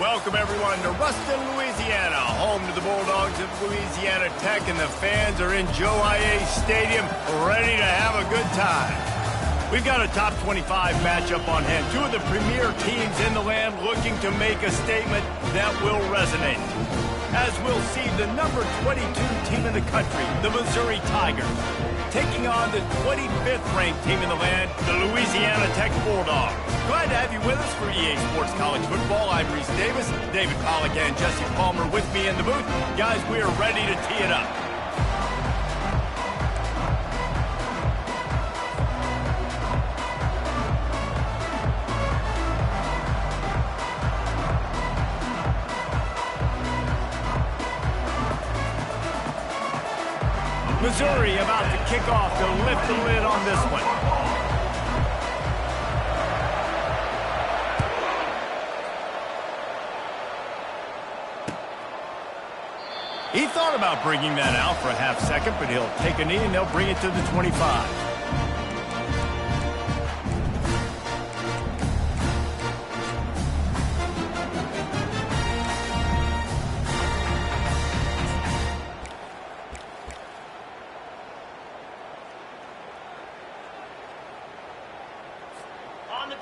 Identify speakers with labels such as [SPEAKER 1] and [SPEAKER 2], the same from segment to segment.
[SPEAKER 1] Welcome, everyone, to Ruston, Louisiana, home to the Bulldogs of Louisiana Tech, and the fans are in Joe I.A. Stadium ready to have a good time. We've got a top 25 matchup on hand. Two of the premier teams in the land looking to make a statement that will resonate. As we'll see, the number 22 team in the country, the Missouri Tigers, taking on the 25th ranked team in the land, the Louisiana Tech Bulldogs. Glad to have you with us for EA Sports College Football. I'm Reese Davis, David Pollack and Jesse Palmer with me in the booth. Guys, we are ready to tee it up. Missouri about to kick off to lift the lid on this one. He thought about bringing that out for a half second, but he'll take a knee and they'll bring it to the 25.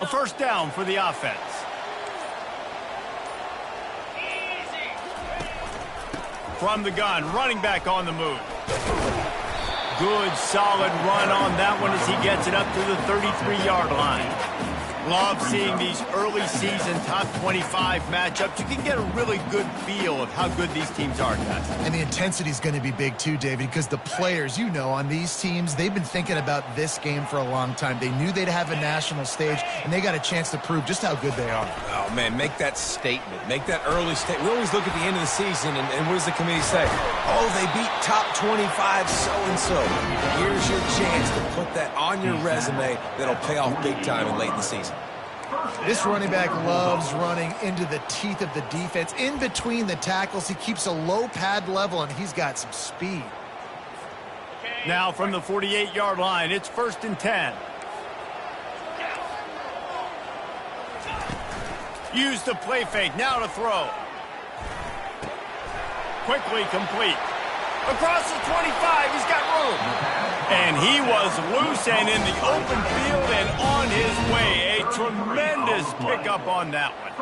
[SPEAKER 1] A first down for the offense. From the gun, running back on the move. Good, solid run on that one as he gets it up to the 33-yard line. Love seeing these early season top 25 matchups. You can get a really good feel of how good these teams are, guys.
[SPEAKER 2] And the intensity is going to be big too, David, because the players, you know, on these teams, they've been thinking about this game for a long time. They knew they'd have a national stage, and they got a chance to prove just how good they are.
[SPEAKER 3] Oh, man, make that statement. Make that early statement. We always look at the end of the season, and what does the committee say? Oh, they beat top 25 so-and-so. Here's your chance to put that on your resume that'll pay off big time and late in the season.
[SPEAKER 2] This running back loves running into the teeth of the defense. In between the tackles, he keeps a low pad level, and he's got some speed.
[SPEAKER 1] Now from the 48-yard line, it's 1st and 10. Use the play fake, now to throw. Quickly complete. Across the 25, he's got room. And he was loose and in the open field and on his way. A tremendous pickup on that one.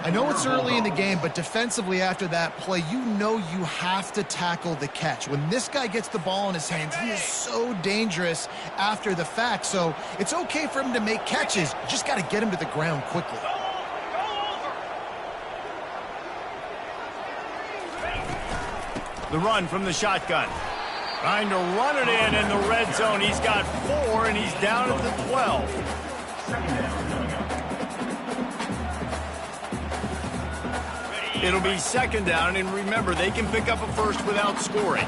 [SPEAKER 2] I know it's early in the game, but defensively after that play, you know you have to tackle the catch. When this guy gets the ball in his hands, he is so dangerous after the fact. So it's okay for him to make catches. You just got to get him to the ground quickly. The run from the shotgun. Trying to run it in the red zone. He's got 4, and he's down at the 12. It'll be 2nd down, and remember, they can pick up a first without scoring.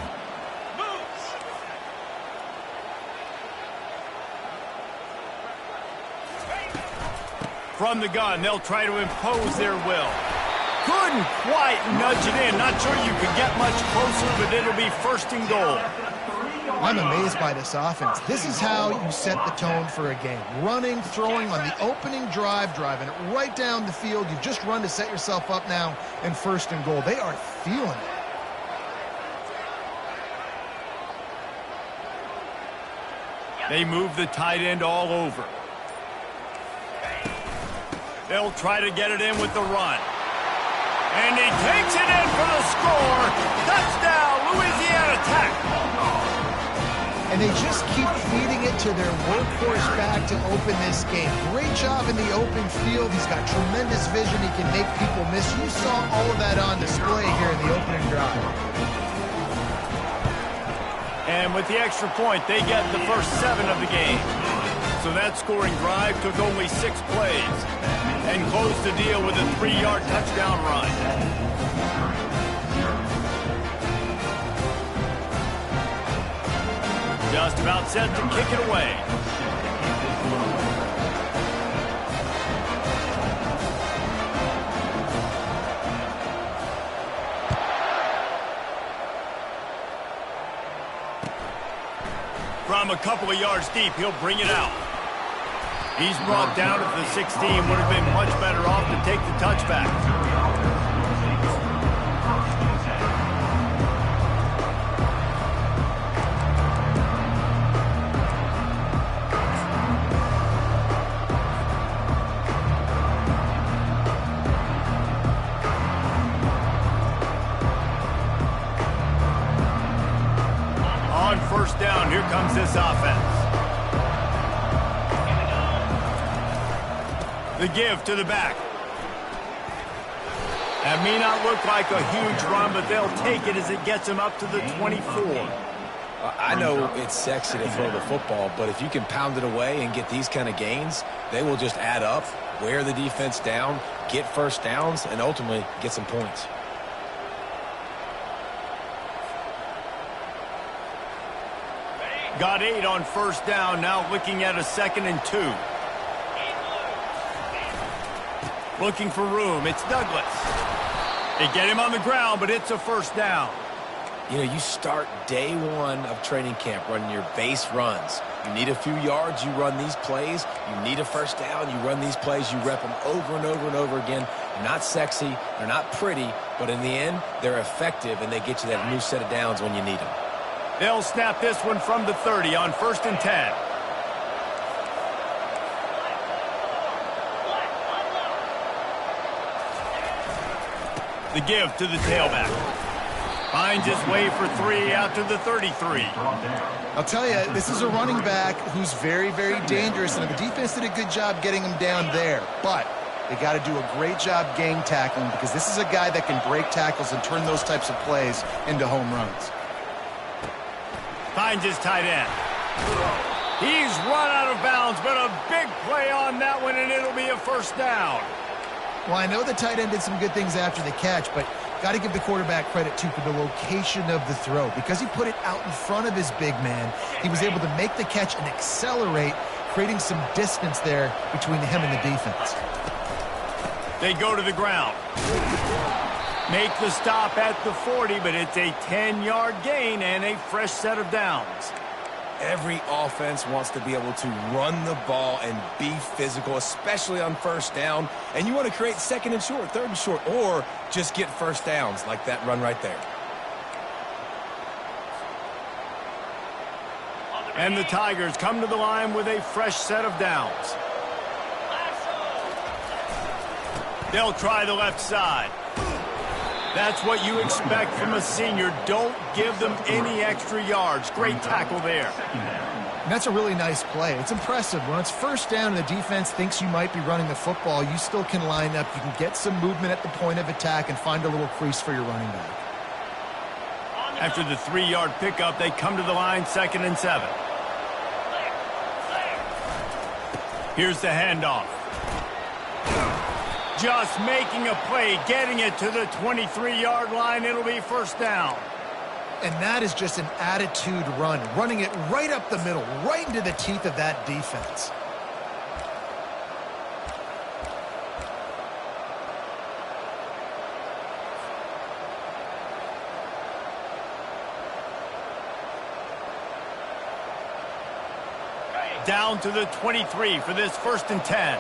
[SPEAKER 2] From the gun, they'll try to impose their will. Couldn't quite nudge it in. Not sure you could get much closer, but it'll be 1st and goal. I'm amazed by this offense. This is how you set the tone for a game. Running, throwing on the opening drive, driving it right down the field. You've just run to set yourself up now in 1st and goal. They are feeling it.
[SPEAKER 1] They move the tight end all over. They'll try to get it in with the run. And he takes it in for the score. Touchdown, Louisiana Tech.
[SPEAKER 2] And they just keep feeding it to their workhorse back to open this game. Great job in the open field. He's got tremendous vision. He can make people miss. You saw all of that on display here in the opening drive.
[SPEAKER 1] And with the extra point, they get the first 7 of the game. So that scoring drive took only 6 plays and closed the deal with a 3-yard touchdown run. Just about set to kick it away. From a couple of yards deep, he'll bring it out. He's brought down at the 16. Would have been much better off to take the touchback. this offense. The give to the back. That may not look like a huge run, but they'll take it as it gets them up to the 24.
[SPEAKER 3] I know it's sexy to throw the football, but if you can pound it away and get these kind of gains, they will just add up, wear the defense down, get first downs, and ultimately get some points.
[SPEAKER 1] Got 8 on first down, now looking at a 2nd and 2. Looking for room, it's Douglas. They get him on the ground, but it's a first down.
[SPEAKER 3] You know, you start day one of training camp running your base runs. You need a few yards, you run these plays. You need a first down, you run these plays. You rep them over and over and over again. They're not sexy, they're not pretty, but in the end, they're effective, and they get you that new set of downs when you need them.
[SPEAKER 1] They'll snap this one from the 30 on 1st and 10. The give to the tailback. Finds his way for 3 out to the 33.
[SPEAKER 4] I'll tell you, this is a running back who's very, very dangerous, and the defense did a good job getting him down there. But they got to do a great job gang tackling, because this is a guy that can break tackles and turn those types of plays into home runs.
[SPEAKER 1] Finds his tight end. He's run out of bounds, but a big play on that one, and it'll be a first down.
[SPEAKER 4] Well, I know the tight end did some good things after the catch, but got to give the quarterback credit, too, for the location of the throw. Because he put it out in front of his big man, he was able to make the catch and accelerate, creating some distance there between him and the defense.
[SPEAKER 1] They go to the ground. Make the stop at the 40, but it's a 10-yard gain and a fresh set of downs.
[SPEAKER 3] Every offense wants to be able to run the ball and be physical, especially on first down. And you want to create 2nd and short, 3rd and short, or just get first downs like that run right there.
[SPEAKER 1] And the Tigers come to the line with a fresh set of downs. They'll try the left side. That's what you expect from a senior. Don't give them any extra yards. Great tackle there.
[SPEAKER 4] And that's a really nice play. It's impressive. When it's first down and the defense thinks you might be running the football, you still can line up. You can get some movement at the point of attack and find a little crease for your running back.
[SPEAKER 1] After the 3-yard pickup, they come to the line 2nd and 7. Here's the handoff. Just making a play, getting it to the 23-yard line. It'll be first down.
[SPEAKER 4] And that is just an attitude run, running it right up the middle, right into the teeth of that defense.
[SPEAKER 1] Down to the 23 for this 1st and 10.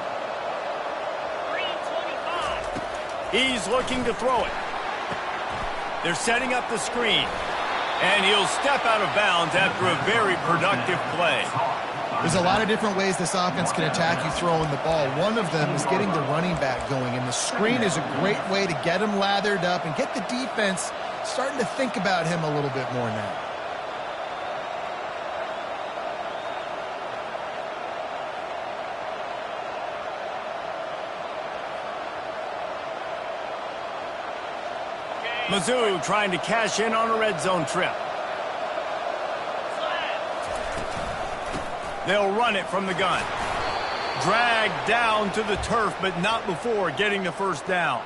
[SPEAKER 1] He's looking to throw it. They're setting up the screen. And he'll step out of bounds after a very productive play.
[SPEAKER 4] There's a lot of different ways this offense can attack you throwing the ball. One of them is getting the running back going. And the screen is a great way to get him lathered up and get the defense starting to think about him a little bit more now.
[SPEAKER 1] Mizzou trying to cash in on a red zone trip. They'll run it from the gun. Dragged down to the turf, but not before getting the first down.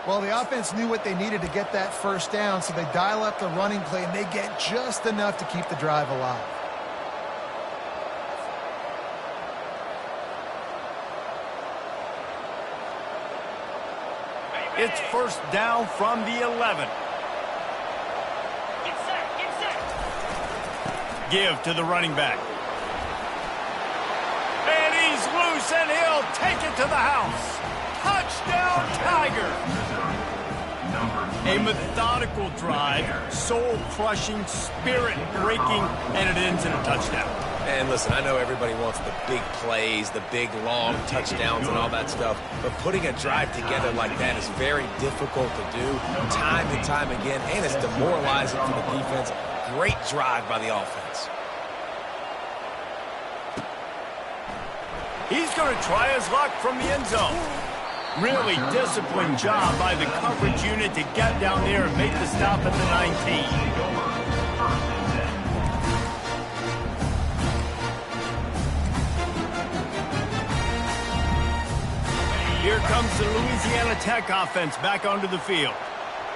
[SPEAKER 4] Well, the offense knew what they needed to get that first down, so they dial up the running play, and they get just enough to keep the drive alive.
[SPEAKER 1] It's first down from the 11.
[SPEAKER 2] Get set.
[SPEAKER 1] Give to the running back. And he's loose, and he'll take it to the house. Touchdown, Tigers. A methodical drive, soul-crushing, spirit-breaking, and it ends in a touchdown.
[SPEAKER 3] And listen, I know everybody wants the big plays, the big, long touchdowns and all that stuff, but putting a drive together like that is very difficult to do time and time again, and it's demoralizing for the defense. Great drive by the offense.
[SPEAKER 1] He's going to try his luck from the end zone. Really disciplined job by the coverage unit to get down there and make the stop at the 19. Here comes the Louisiana Tech offense back onto the field.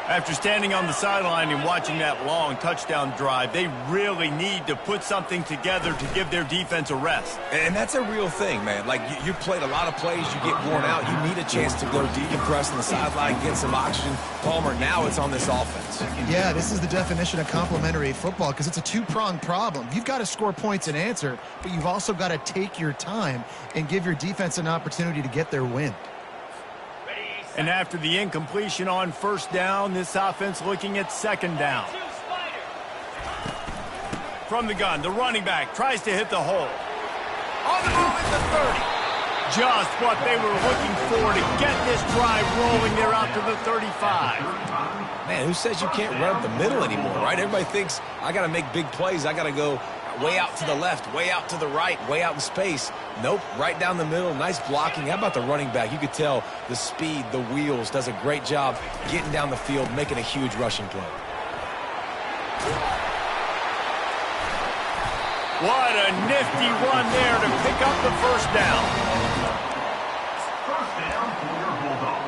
[SPEAKER 1] After standing on the sideline and watching that long touchdown drive, they really need to put something together to give their defense a rest.
[SPEAKER 3] And that's a real thing, man. Like, you played a lot of plays, you get worn out, you need a chance to go decompress on the sideline, get some oxygen. Palmer, now it's on this offense.
[SPEAKER 4] Yeah, this is the definition of complementary football because it's a two-pronged problem. You've got to score points and answer, but you've also got to take your time and give your defense an opportunity to get their win.
[SPEAKER 1] And after the incompletion on first down, this offense looking at second down. From the gun, the running back tries to hit the hole. On the move at the 30. Just what they were looking for to get this drive rolling there out to the 35.
[SPEAKER 3] Man, who says you can't run up the middle anymore, right? Everybody thinks, I got to make big plays. I got to go way out to the left, way out to the right, way out in space. Nope, right down the middle. Nice blocking. How about the running back? You could tell the speed, the wheels, does a great job getting down the field, making a huge rushing play.
[SPEAKER 1] What a nifty run there to pick up the first down.
[SPEAKER 2] First down for your Bulldogs.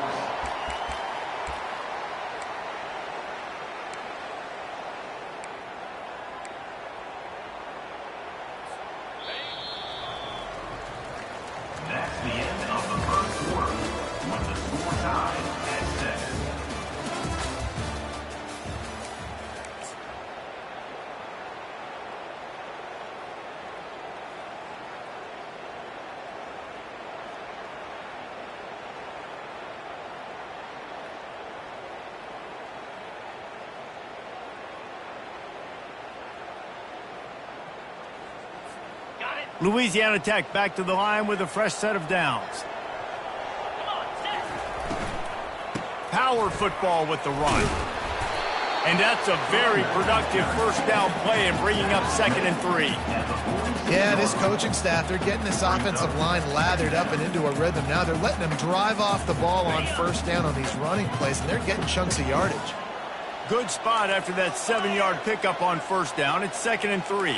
[SPEAKER 2] That's the end of the first quarter, with the score tied at 7.
[SPEAKER 1] Louisiana Tech back to the line with a fresh set of downs. Power football with the run. And that's a very productive first down play and bringing up 2nd and 3.
[SPEAKER 4] Yeah, this coaching staff, they're getting this offensive line lathered up and into a rhythm. Now they're letting them drive off the ball on first down on these running plays, and they're getting chunks of yardage.
[SPEAKER 1] Good spot after that 7-yard pickup on first down. It's 2nd and 3.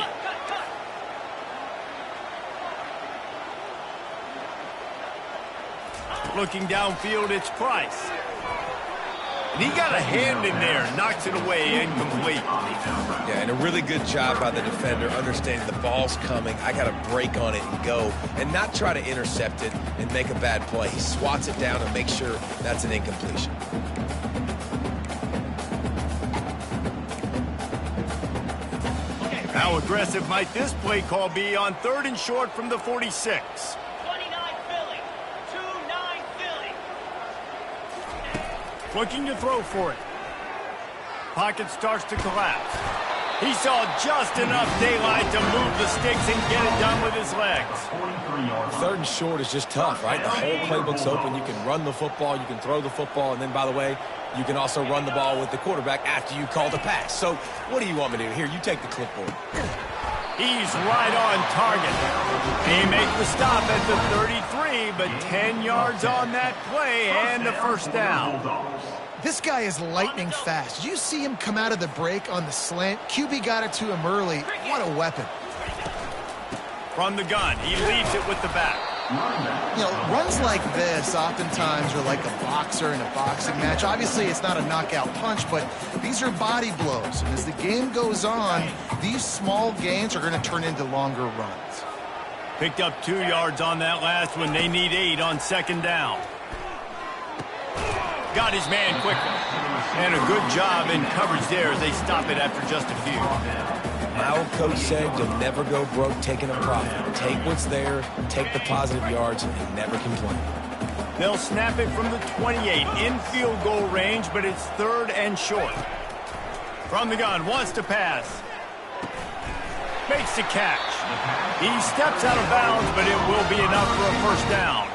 [SPEAKER 1] Looking downfield, it's Price. And he got a hand in there, knocks it away, incomplete.
[SPEAKER 3] Yeah, and a really good job by the defender, understanding the ball's coming. I got to break on it and go, and not try to intercept it and make a bad play. He swats it down and makes sure that's an incompletion.
[SPEAKER 1] How aggressive might this play call be on 3rd and short from the 46? Looking to throw for it. Pocket starts to collapse. He saw just enough daylight to move the sticks and get it done with his legs.
[SPEAKER 3] 3rd and short is just tough, right? The whole playbook's open. You can run the football, you can throw the football, and then, by the way, you can also run the ball with the quarterback after you call the pass. So what do you want me to do? Here, you take the clipboard.
[SPEAKER 1] He's right on target. He makes the stop at the 33, but 10 yards on that play and the first down.
[SPEAKER 4] This guy is lightning fast. Did you see him come out of the break on the slant? QB got it to him early. What a weapon.
[SPEAKER 1] From the gun, he leaves it with the back.
[SPEAKER 4] You know, runs like this oftentimes are like a boxer in a boxing match. Obviously, it's not a knockout punch, but these are body blows. And as the game goes on, these small gains are going to turn into longer runs.
[SPEAKER 1] Picked up 2 yards on that last one. They need 8 on 2nd down. Got his man quickly. And a good job in coverage there as they stop it after just a few.
[SPEAKER 3] My old coach said you'll never go broke taking a profit. Take what's there, take the positive yards, and never complain.
[SPEAKER 1] They'll snap it from the 28 in field goal range, but it's 3rd and short. From the gun, wants to pass. Makes the catch. He steps out of bounds, but it will be enough for a first down.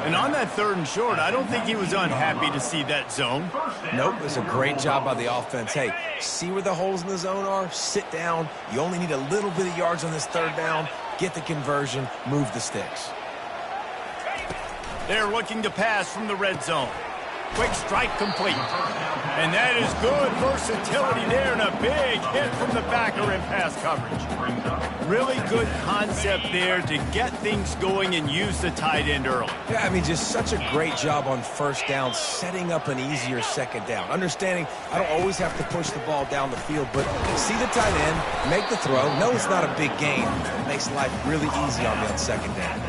[SPEAKER 1] And on that 3rd and short, I don't think he was unhappy to see that zone.
[SPEAKER 3] Nope, it's a great job by the offense. Hey, see where the holes in the zone are? Sit down. You only need a little bit of yards on this 3rd down. Get the conversion. Move the sticks.
[SPEAKER 1] They're looking to pass from the red zone. Quick strike complete. And that is good versatility there and a big hit from the backer in pass coverage. Really good concept there to get things going and use the tight end early.
[SPEAKER 3] Yeah, I mean, just such a great job on first down, setting up an easier second down. Understanding I don't always have to push the ball down the field, but see the tight end, make the throw. No, it's not a big gain. It makes life really easy on me on second down.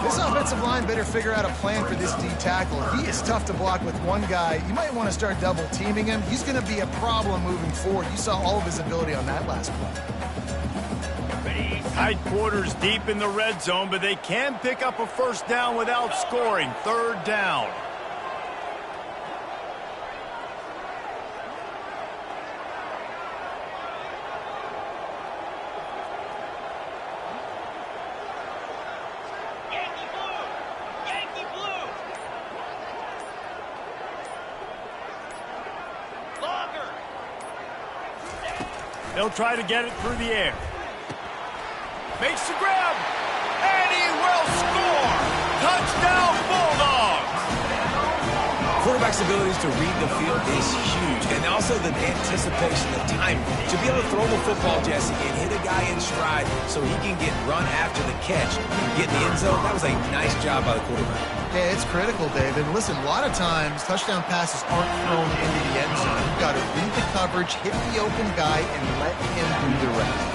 [SPEAKER 4] This offensive line better figure out a plan for this D tackle. He is tough to block with one guy. You might want to start double teaming him. He's going to be a problem moving forward. You saw all of his ability on that last play.
[SPEAKER 1] Tight quarters deep in the red zone, but they can pick up a first down without scoring. Third down. They'll try to get it through the air. Makes the grab, and he will score! Touchdown, Bulldogs!
[SPEAKER 3] Quarterback's abilities to read the field is huge, and also the anticipation, the time. To be able to throw the football, Jesse, and hit a guy in stride so he can get run after the catch and get in the end zone, that was a nice job by the quarterback.
[SPEAKER 4] Yeah, it's critical, David. Listen, a lot of times touchdown passes aren't thrown into the end zone. You've got to read the coverage, hit the open guy, and let him do the rest.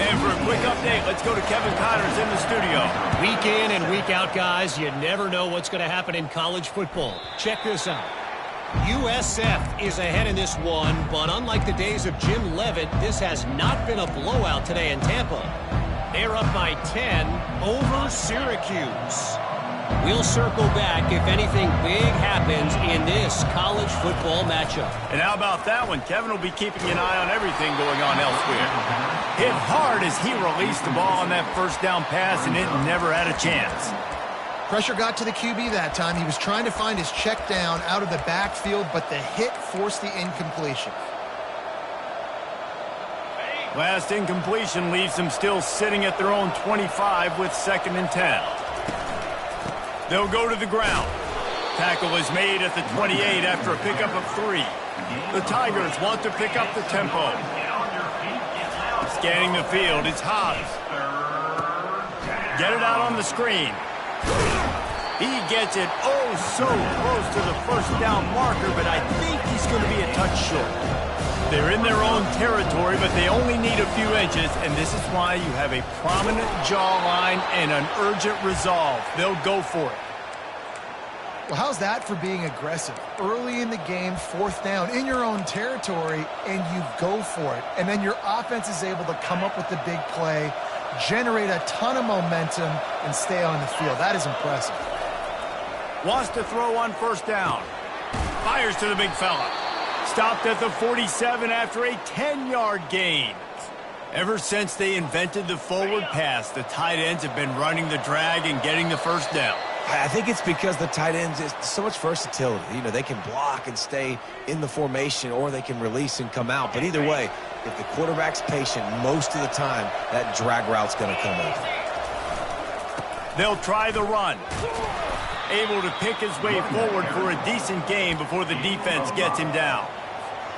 [SPEAKER 1] And for a quick update, let's go to Kevin Connors in the studio.
[SPEAKER 2] Week in and week out, guys, you never know what's going to happen in college football. Check this out. USF is ahead in this one, but unlike the days of Jim Leavitt, this has not been a blowout today in Tampa. They're up by 10 over Syracuse. We'll circle back if anything big happens in this college football matchup.
[SPEAKER 1] And how about that one? Kevin will be keeping an eye on everything going on elsewhere. Hit hard as he released the ball on that first down pass, and it never had a chance.
[SPEAKER 4] Pressure got to the QB that time. He was trying to find his check down out of the backfield, but the hit forced the incompletion.
[SPEAKER 1] Last incompletion leaves them still sitting at their own 25 with 2nd and 10. They'll go to the ground. Tackle is made at the 28 after a pickup of 3. The Tigers want to pick up the tempo. Scanning the field, it's Hobbs. Get it out on the screen. He gets it oh so close to the first down marker, but I think he's going to be a touch short. They're in their own territory, but they only need a few inches, and this is why you have a prominent jawline and an urgent resolve. They'll go for it.
[SPEAKER 4] Well, how's that for being aggressive? Early in the game, 4th down, in your own territory, and you go for it. And then your offense is able to come up with the big play, generate a ton of momentum, and stay on the field. That is impressive.
[SPEAKER 1] Wants to throw on first down. Fires to the big fella. Stopped at the 47 after a 10-yard gain. Ever since they invented the forward pass, the tight ends have been running the drag and getting the first down.
[SPEAKER 3] I think it's because the tight ends is so much versatility. You know, they can block and stay in the formation, or they can release and come out. But either way, if the quarterback's patient most of the time, that drag route's going to come over.
[SPEAKER 1] They'll try the run. Able to pick his way forward for a decent gain before the defense gets him down.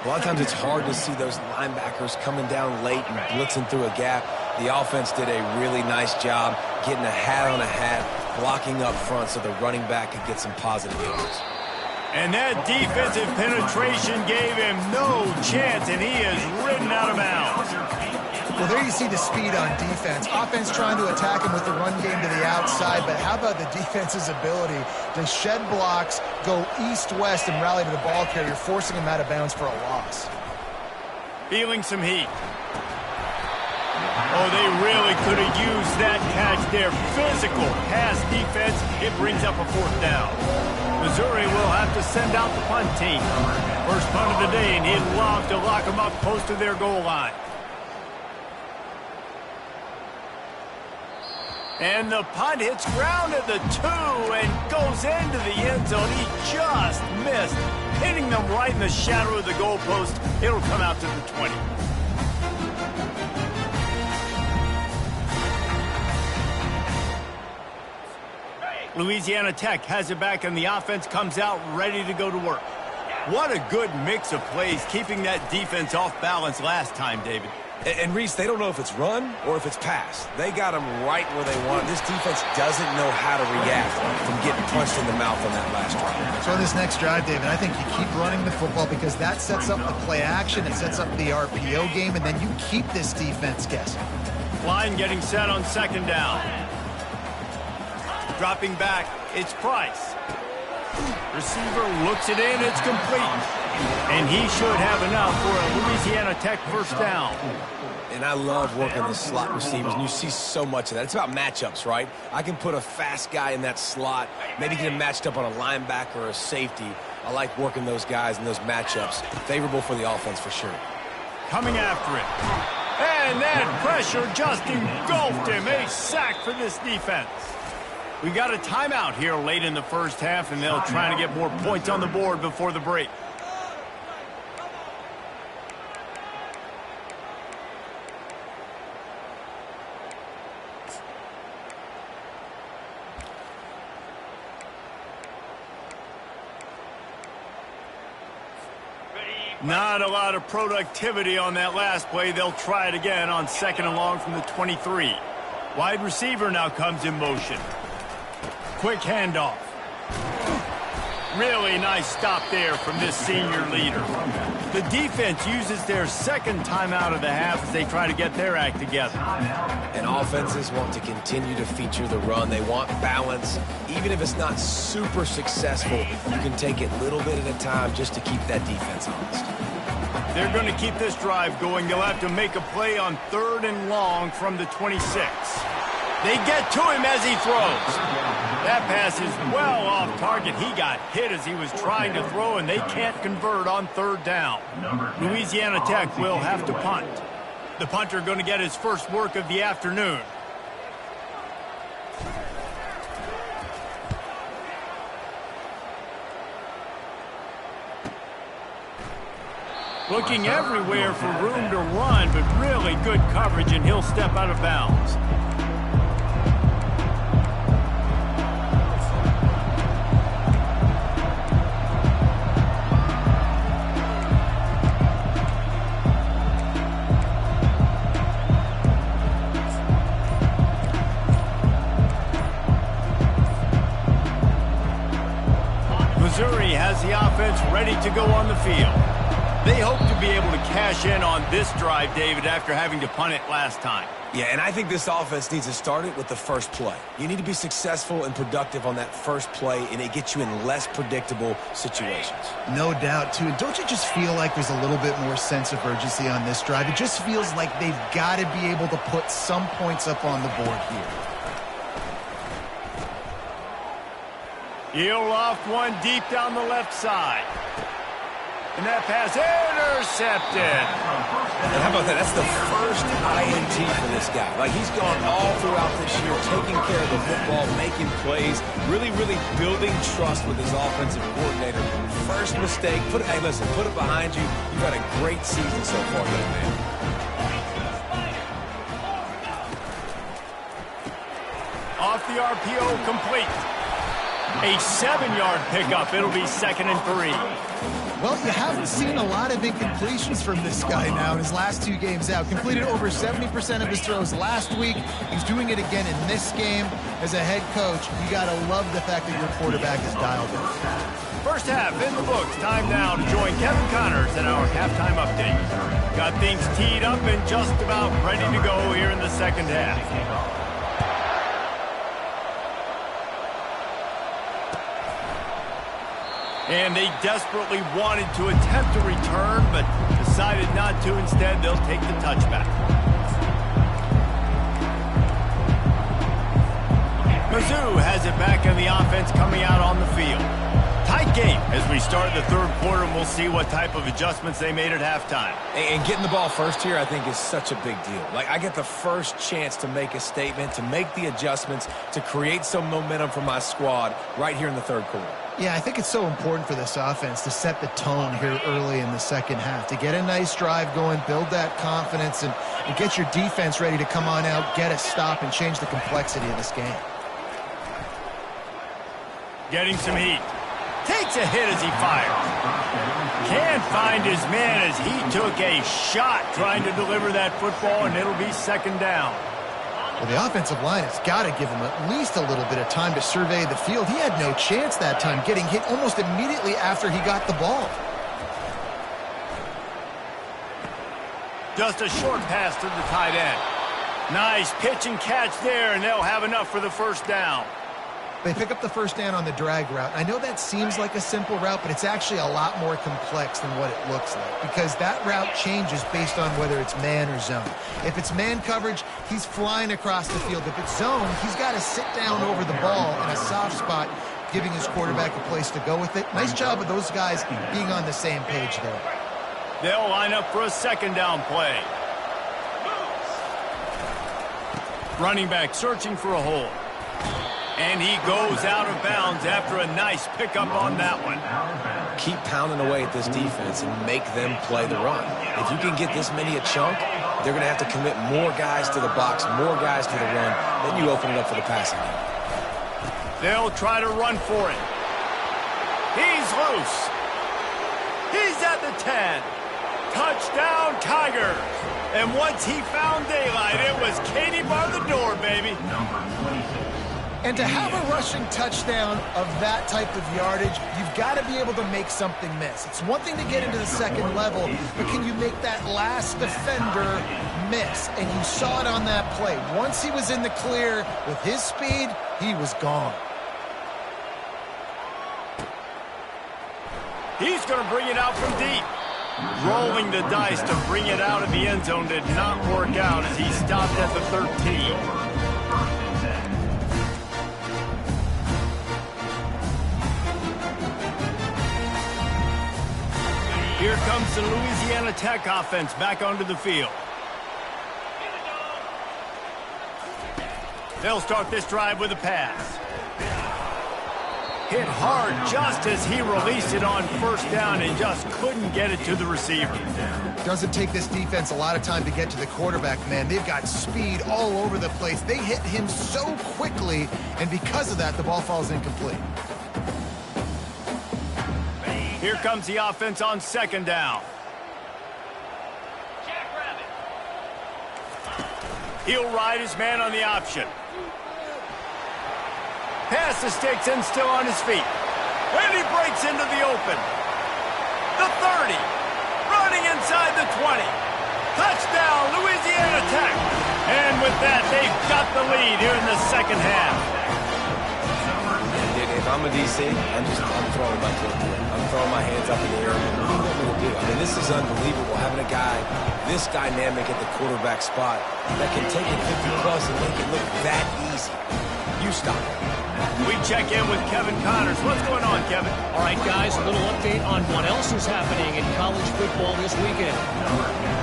[SPEAKER 3] A lot of times it's hard to see those linebackers coming down late and blitzing through a gap. The offense did a really nice job getting a hat on a hat, blocking up front so the running back could get some positive yards.
[SPEAKER 1] And that defensive penetration gave him no chance, and he is ridden out of bounds.
[SPEAKER 4] Well, there you see the speed on defense. Offense trying to attack him with the run game to the outside, but how about the defense's ability to shed blocks, go east-west, and rally to the ball carrier, forcing him out of bounds for a loss.
[SPEAKER 1] Feeling some heat. Oh, they really could have used that catch there. Physical pass defense. It brings up a 4th down. Missouri will have to send out the punt team. First punt of the day, and he'd love to lock them up close to their goal line. And the punt hits ground at the 2 and goes into the end zone. He just missed, hitting them right in the shadow of the goalpost. It'll come out to the 20. Louisiana Tech has it back, and the offense comes out ready to go to work. What a good mix of plays, keeping that defense off balance last time, David.
[SPEAKER 3] And Reese, they don't know if it's run or if it's pass. They got them right where they want. This defense doesn't know how to react from getting punched in the mouth on that last drive.
[SPEAKER 4] So on this next drive, David, I think you keep running the football because that sets up the play action, it sets up the RPO game, and then you keep this defense guessing.
[SPEAKER 1] Line getting set on second down. Dropping back, it's Price. Receiver looks it in, it's complete. And he should have enough for a Louisiana Tech first down.
[SPEAKER 3] And I love working the slot receivers, and you see so much of that. It's about matchups, right? I can put a fast guy in that slot, maybe get him matched up on a linebacker or a safety. I like working those guys in those matchups. Favorable for the offense for sure.
[SPEAKER 1] Coming after it. And that pressure just engulfed him. A sack for this defense. We got a timeout here late in the first half, and they'll try to get more points on the board before the break. Not a lot of productivity on that last play. They'll try it again on second and long from the 23. Wide receiver now comes in motion. Quick handoff. Really nice stop there from this senior leader. The defense uses their second timeout of the half as they try to get their act together.
[SPEAKER 3] And offenses want to continue to feature the run. They want balance. Even if it's not super successful, you can take it little bit at a time just to keep that defense honest.
[SPEAKER 1] They're going to keep this drive going. They'll have to make a play on third and long from the 26. They get to him as he throws. That pass is well off target. He got hit as he was trying to throw, and they can't convert on third down. Louisiana Tech will have to punt. The punter going to get his first work of the afternoon. Looking everywhere for room to run, but really good coverage, and he'll step out of bounds. Missouri has the offense ready to go on the field. They hope to be able to cash in on this drive, David, after having to punt it last time.
[SPEAKER 3] Yeah, and I think this offense needs to start it with the first play. You need to be successful and productive on that first play, and it gets you in less predictable situations.
[SPEAKER 4] No doubt, too. And don't you just feel like there's a little bit more sense of urgency on this drive? It just feels like they've got to be able to put some points up on the board here.
[SPEAKER 1] He'll loft one deep down the left side. And that pass intercepted.
[SPEAKER 3] And how about that? That's the first INT for this guy. Like, he's gone all throughout this year, taking care of the football, making plays, really building trust with his offensive coordinator. First mistake, hey, listen, put it behind you. You've had a great season so far, young man.
[SPEAKER 1] Off the RPO, complete. A 7-yard pickup. It'll be 2nd and 3.
[SPEAKER 4] Well, you haven't seen a lot of incompletions from this guy now in his last 2 games out. Completed over 70% of his throws last week. He's doing it again in this game. As a head coach, you got to love the fact that your quarterback is dialed in.
[SPEAKER 1] First half in the books. Time now to join Kevin Connors in our halftime update. Got things teed up and just about ready to go here in the second half. And they desperately wanted to attempt a return, but decided not to. Instead, they'll take the touchback. Mizzou has it back in the offense coming out on the field. Tight game as we start the third quarter, and we'll see what type of adjustments they made at halftime.
[SPEAKER 3] And getting the ball first here, I think, is such a big deal. Like, I get the first chance to make a statement, to make the adjustments, to create some momentum for my squad right here in the third quarter.
[SPEAKER 4] Yeah, I think it's so important for this offense to set the tone here early in the second half, to get a nice drive going, build that confidence, and get your defense ready to come on out, get a stop, and change the complexity of this game.
[SPEAKER 1] Getting some heat. Takes a hit as he fires. Can't find his man as he took a shot trying to deliver that football, and it'll be second down.
[SPEAKER 4] Well, the offensive line has got to give him at least a little bit of time to survey the field. He had no chance that time, getting hit almost immediately after he got the ball.
[SPEAKER 1] Just a short pass to the tight end. Nice pitch and catch there, and they'll have enough for the first down.
[SPEAKER 4] They pick up the first down on the drag route. I know that seems like a simple route, but it's actually a lot more complex than what it looks like because that route changes based on whether it's man or zone. If it's man coverage, he's flying across the field. If it's zone, he's got to sit down over the ball in a soft spot, giving his quarterback a place to go with it. Nice job of those guys being on the same page there.
[SPEAKER 1] They'll line up for a second down play. Running back searching for a hole. And he goes out of bounds after a nice pickup on that one.
[SPEAKER 3] Keep pounding away at this defense and make them play the run. If you can get this many a chunk, they're going to have to commit more guys to the box, more guys to the run. Then you open it up for the passing game.
[SPEAKER 1] They'll try to run for it. He's loose. He's at the 10. Touchdown, Tigers. And once he found daylight, it was Katie bar the door, baby.
[SPEAKER 4] And to have a rushing touchdown of that type of yardage, you've got to be able to make something miss. It's one thing to get into the second level, but can you make that last defender miss? And you saw it on that play. Once he was in the clear with his speed, he was gone.
[SPEAKER 1] He's going to bring it out from deep. Rolling the dice to bring it out of the end zone did not work out as he stopped at the 13. Here comes the Louisiana Tech offense back onto the field. They'll start this drive with a pass. Hit hard just as he released it on first down and just couldn't get it to the receiver.
[SPEAKER 4] Doesn't take this defense a lot of time to get to the quarterback, man. They've got speed all over the place. They hit him so quickly, and because of that, the ball falls incomplete.
[SPEAKER 1] Here comes the offense on second down. He'll ride his man on the option. Pass the sticks and still on his feet. And he breaks into the open. The 30. Running inside the 20. Touchdown, Louisiana Tech. And with that, they've got the lead here in the second half.
[SPEAKER 3] If I'm a DC, I'm throwing my foot to it. I'm throwing my hands up in the air. What do you want me to do? I mean, this is unbelievable, having a guy this dynamic at the quarterback spot that can take it 50-plus and make it look that easy. You stop it.
[SPEAKER 1] We check in with Kevin Connors. What's going on, Kevin?
[SPEAKER 2] All right, guys, a little update on what else is happening in college football this weekend.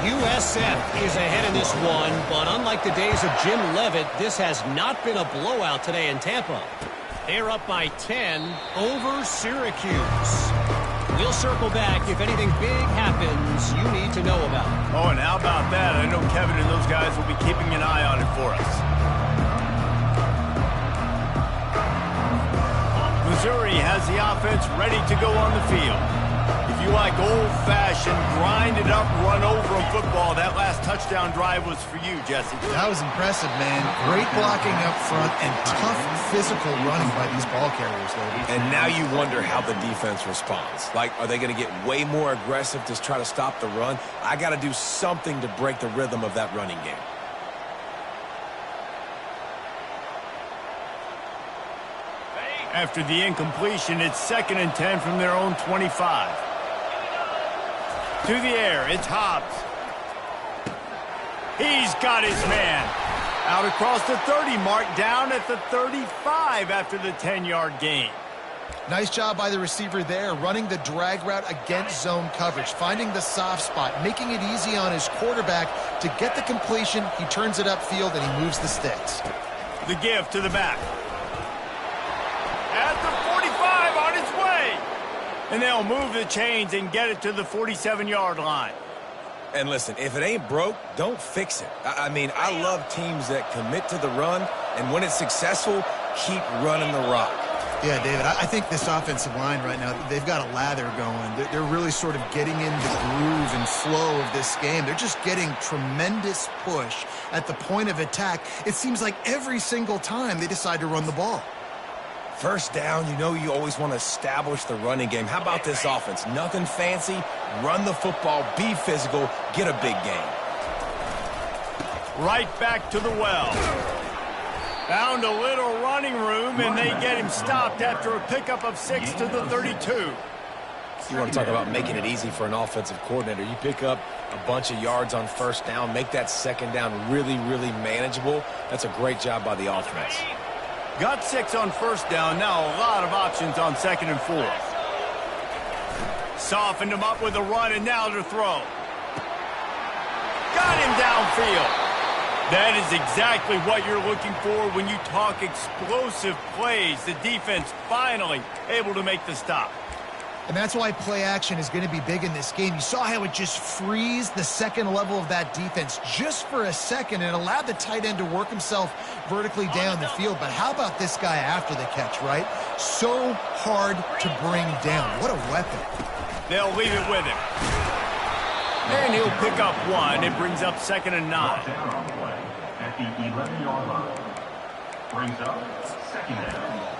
[SPEAKER 2] USF is ahead in this one, but unlike the days of Jim Leavitt, this has not been a blowout today in Tampa. They're up by 10 over Syracuse. We'll circle back if anything big happens you need to know about.
[SPEAKER 1] Oh, and how about that? I know Kevin and those guys will be keeping an eye on it for us. Missouri has the offense ready to go on the field. If you like old-fashioned, grind-it-up, run-over football, that last touchdown drive was for you, Jesse.
[SPEAKER 4] That was impressive, man. Great blocking up front and tough physical running by these ball carriers, David.
[SPEAKER 3] And now you wonder how the defense responds. Like, are they going to get way more aggressive to try to stop the run? I got to do something to break the rhythm of that running game.
[SPEAKER 1] After the incompletion, it's 2nd and 10 from their own 25. To the air, it's Hobbs. He's got his man. Out across the 30 mark, down at the 35 after the 10-yard gain.
[SPEAKER 4] Nice job by the receiver there, running the drag route against zone coverage, finding the soft spot, making it easy on his quarterback to get the completion. He turns it upfield, and he moves the sticks.
[SPEAKER 1] The give to the back. At the 45, on its way. And they'll move the chains and get it to the 47-yard line.
[SPEAKER 3] And listen, if it ain't broke, don't fix it. I mean, I love teams that commit to the run, and when it's successful, keep running the rock.
[SPEAKER 4] Yeah, David, I think this offensive line right now, they've got a lather going. They're really sort of getting in the groove and flow of this game. They're just getting tremendous push at the point of attack. It seems like every single time they decide to run the ball.
[SPEAKER 3] First down, you know you always want to establish the running game. How about this offense? Nothing fancy. Run the football, be physical, get a big gain.
[SPEAKER 1] Right back to the well. Found a little running room, and they get him stopped after a pickup of 6 to the 32.
[SPEAKER 3] You want to talk about making it easy for an offensive coordinator. You pick up a bunch of yards on first down, make that second down really, really manageable. That's a great job by the offense.
[SPEAKER 1] Got 6 on first down, now a lot of options on 2nd and 4. Softened him up with a run, and now to throw. Got him downfield. That is exactly what you're looking for when you talk explosive plays. The defense finally able to make the stop.
[SPEAKER 4] And that's why play action is going to be big in this game. You saw how it just frees the second level of that defense just for a second and allowed the tight end to work himself vertically down the field. But how about this guy after the catch, right? So hard to bring down. What a weapon.
[SPEAKER 1] They'll leave it with him. And he'll pick up 1. It brings up 2nd and 9.
[SPEAKER 2] At the 11-yard line. Brings up 2nd down.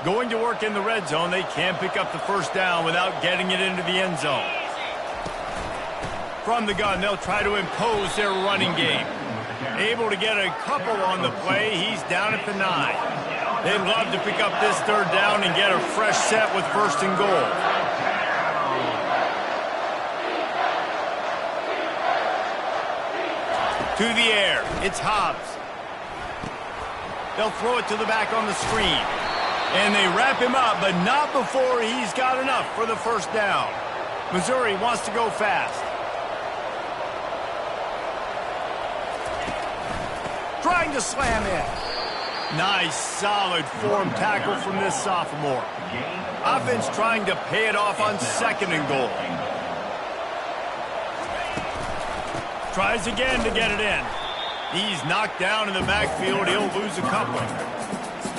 [SPEAKER 1] Going to work in the red zone. They can't pick up the first down without getting it into the end zone. From the gun, they'll try to impose their running game. Able to get a couple on the play. He's down at the 9. They'd love to pick up this 3rd down and get a fresh set with 1st and goal. To the air, it's Hobbs. They'll throw it to the back on the screen. And they wrap him up, but not before he's got enough for the first down. Missouri wants to go fast. Trying to slam in. Nice, solid form tackle from this sophomore. Offense trying to pay it off on 2nd and goal. Tries again to get it in. He's knocked down in the backfield. He'll lose a couple.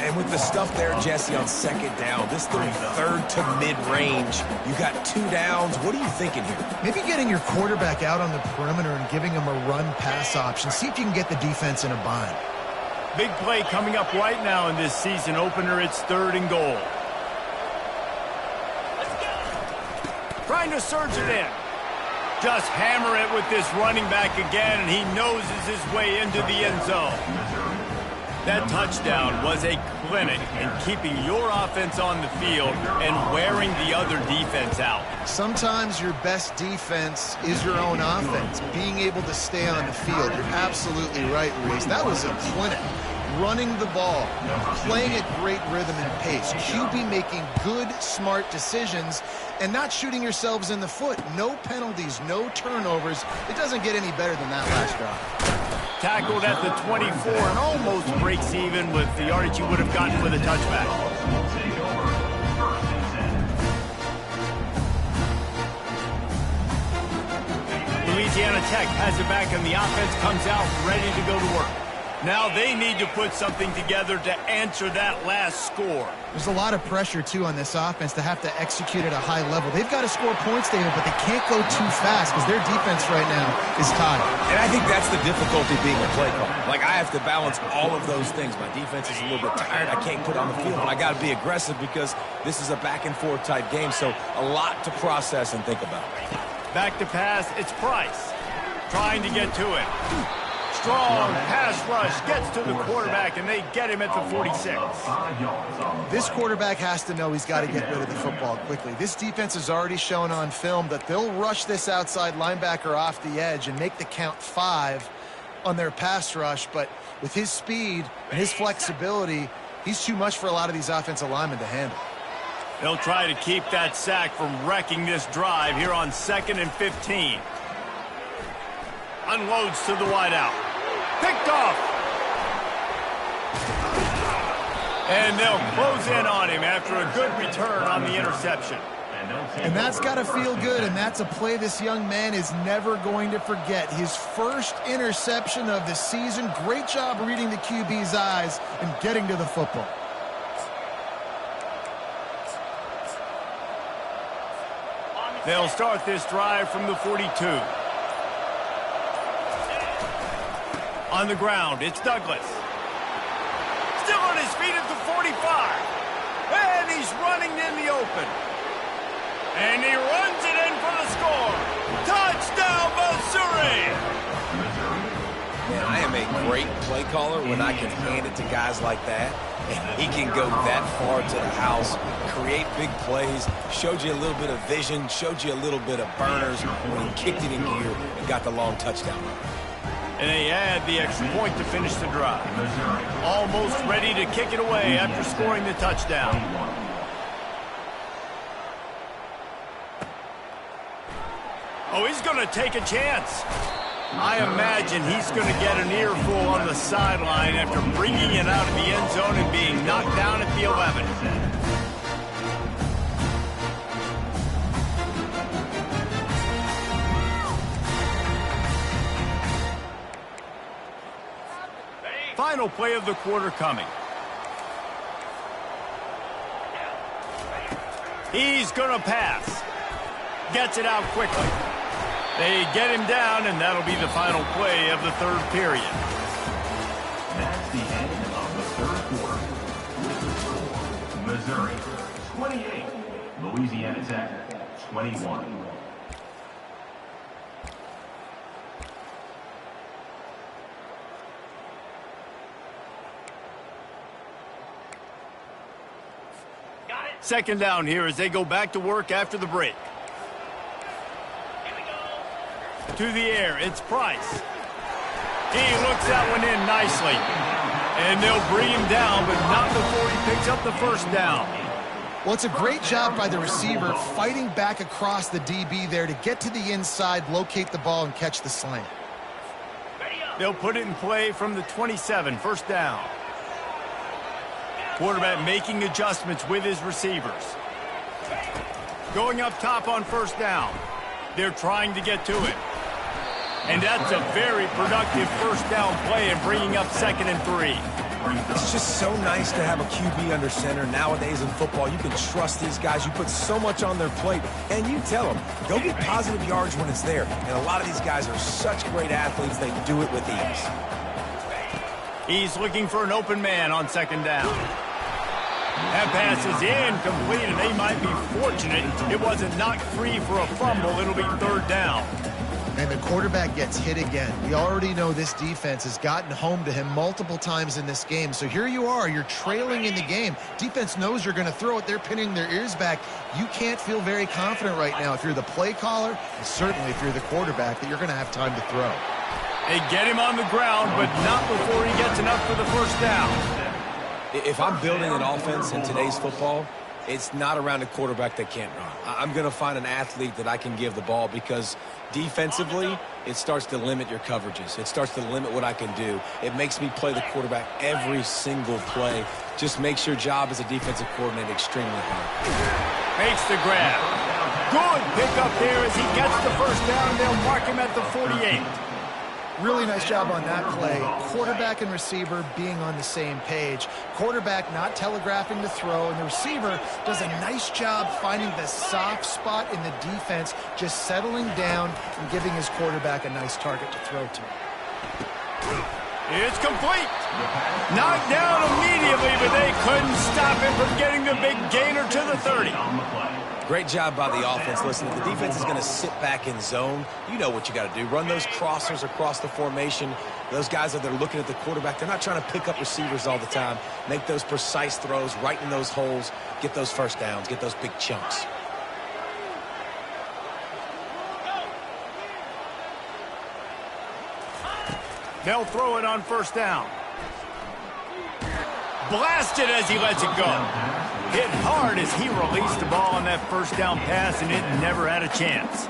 [SPEAKER 3] And with the stuff there, Jesse, on 2nd down, this thing 3rd to mid-range, you got 2 downs. What are you thinking here?
[SPEAKER 4] Maybe getting your quarterback out on the perimeter and giving him a run-pass option. See if you can get the defense in a bind.
[SPEAKER 1] Big play coming up right now in this season opener. It's 3rd and goal. Trying to surge it in. Just hammer it with this running back again, and he noses his way into the end zone. That touchdown was a clinic in keeping your offense on the field and wearing the other defense out.
[SPEAKER 4] Sometimes your best defense is your own offense, being able to stay on the field. You're absolutely right, Ruiz. That was a clinic. Running the ball, playing at great rhythm and pace, QB making good, smart decisions, and not shooting yourselves in the foot. No penalties, no turnovers. It doesn't get any better than that last drive.
[SPEAKER 1] Tackled at the 24 and almost breaks even with the yardage you would have gotten for the touchback. Louisiana Tech has it back, and the offense comes out ready to go to work. Now they need to put something together to answer that last score.
[SPEAKER 4] There's a lot of pressure, too, on this offense to have to execute at a high level. They've got to score points, David, but they can't go too fast because their defense right now is tired.
[SPEAKER 3] And I think that's the difficulty being a play caller. Like, I have to balance all of those things. My defense is a little bit tired. I can't put it on the field, but I got to be aggressive because this is a back-and-forth type game, so a lot to process and think about.
[SPEAKER 1] Back to pass, it's Price. Trying to get to it. Strong pass rush gets to the quarterback, and they get him at the 46.
[SPEAKER 4] This quarterback has to know he's got to get rid of the football quickly. This defense has already shown on film that they'll rush this outside linebacker off the edge and make the count 5 on their pass rush, but with his speed and his flexibility, he's too much for a lot of these offensive linemen to handle.
[SPEAKER 1] They'll try to keep that sack from wrecking this drive here on 2nd and 15. Unloads to the wideout. Picked off. And they'll close in on him after a good return on the interception.
[SPEAKER 4] And that's got to feel good, and that's a play this young man is never going to forget. His first interception of the season. Great job reading the QB's eyes and getting to the football.
[SPEAKER 1] They'll start this drive from the 42. On the ground, it's Douglas. Still on his feet at the 45. And he's running in the open. And he runs it in for the score. Touchdown, Missouri!
[SPEAKER 3] Man, I am a great play caller when I can hand it to guys like that. And he can go that far to the house, create big plays, showed you a little bit of vision, showed you a little bit of burners when he kicked it in gear and got the long touchdown.
[SPEAKER 1] And they add the extra point to finish the drive. Almost ready to kick it away after scoring the touchdown. Oh, he's going to take a chance. I imagine he's going to get an earful on the sideline after bringing it out of the end zone and being knocked down at the 11. Final play of the quarter coming. He's going to pass. Gets it out quickly. They get him down, and that'll be the final play of the third period.
[SPEAKER 2] That's the end of the third quarter. Missouri, 28. Louisiana Tech, 21.
[SPEAKER 1] Second down here as they go back to work after the break. To the air, it's Price. He looks that one in nicely. And they'll bring him down, but not before he picks up the first down.
[SPEAKER 4] Well, it's a great job by the receiver fighting back across the DB there to get to the inside, locate the ball, and catch the slant.
[SPEAKER 1] They'll put it in play from the 27, first down. Quarterback making adjustments with his receivers. Going up top on first down. They're trying to get to it. And that's a very productive first down play and bringing up 2nd and 3.
[SPEAKER 3] It's just so nice to have a QB under center. Nowadays in football, you can trust these guys. You put so much on their plate, and you tell them, go get positive yards when it's there. And a lot of these guys are such great athletes, they do it with ease.
[SPEAKER 1] He's looking for an open man on 2nd down. That pass is incomplete, and they might be fortunate it wasn't knocked free for a fumble. It'll be 3rd down.
[SPEAKER 4] And the quarterback gets hit again. We already know this defense has gotten home to him multiple times in this game. So here you are, you're trailing in the game. Defense knows you're going to throw it. They're pinning their ears back. You can't feel very confident right now if you're the play caller, and certainly if you're the quarterback, that you're going to have time to throw.
[SPEAKER 1] They get him on the ground, but not before he gets enough for the first down.
[SPEAKER 3] If I'm building an offense in today's football, it's not around a quarterback that can't run. I'm going to find an athlete that I can give the ball because defensively, it starts to limit your coverages. It starts to limit what I can do. It makes me play the quarterback every single play. Just makes your job as a defensive coordinator extremely hard.
[SPEAKER 1] Makes the grab. Good pickup there as he gets the first down. They'll mark him at the 48.
[SPEAKER 4] Really nice job on that play. Quarterback and receiver being on the same page. Quarterback not telegraphing the throw, and the receiver does a nice job finding the soft spot in the defense, just settling down and giving his quarterback a nice target to throw to.
[SPEAKER 1] It's complete. Knocked down immediately, but they couldn't stop him from getting the big gainer to the 30.
[SPEAKER 3] Great job by the offense. Listen, if the defense is going to sit back in zone, you know what you got to do. Run those crossers across the formation. Those guys that are looking at the quarterback, they're not trying to pick up receivers all the time. Make those precise throws right in those holes. Get those first downs. Get those big chunks.
[SPEAKER 1] They'll throw it on first down. Blasted as he lets it go. Hit hard as he released the ball on that first down pass, and it never had a chance.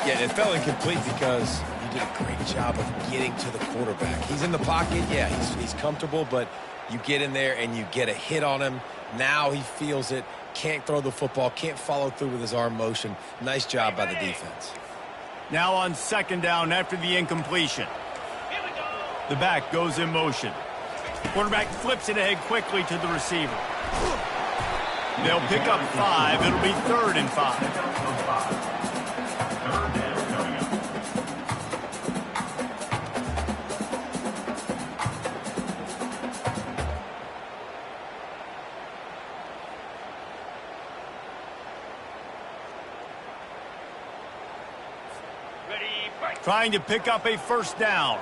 [SPEAKER 3] Yeah, it fell incomplete because you did a great job of getting to the quarterback. He's in the pocket. Yeah, he's comfortable, but you get in there and you get a hit on him. Now he feels it, can't throw the football, can't follow through with his arm motion. Nice job by the defense.
[SPEAKER 1] Now on second down after the incompletion. The back goes in motion. Quarterback flips it ahead quickly to the receiver. They'll pick up 5. It'll be 3rd and 5. Trying to pick up a first down.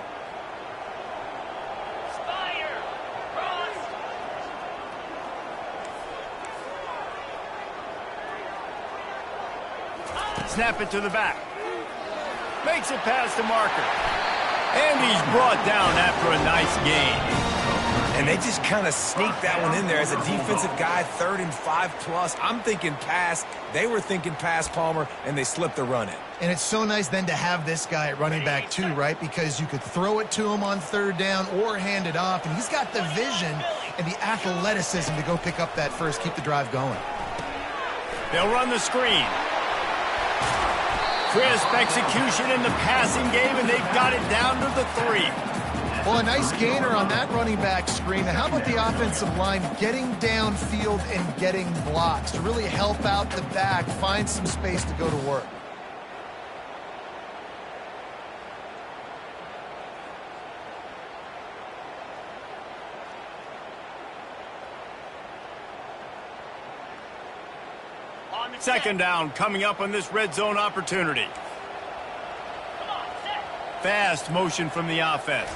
[SPEAKER 1] Snap it to the back. Makes it past the marker. And he's brought down after a nice gain.
[SPEAKER 3] And they just kind of sneaked that one in there as a defensive guy, 3rd and 5+. I'm thinking pass. They were thinking pass, Palmer, and they slipped the run in.
[SPEAKER 4] And it's so nice then to have this guy at running back too, right? Because you could throw it to him on 3rd down or hand it off. And he's got the vision and the athleticism to go pick up that first, keep the drive going.
[SPEAKER 1] They'll run the screen. Crisp execution in the passing game, and they've got it down to the 3.
[SPEAKER 4] Well, a nice gainer on that running back screen. Now, how about the offensive line getting downfield and getting blocks to really help out the back, find some space to go to work?
[SPEAKER 1] Second down coming up on this red zone opportunity. Fast motion from the offense.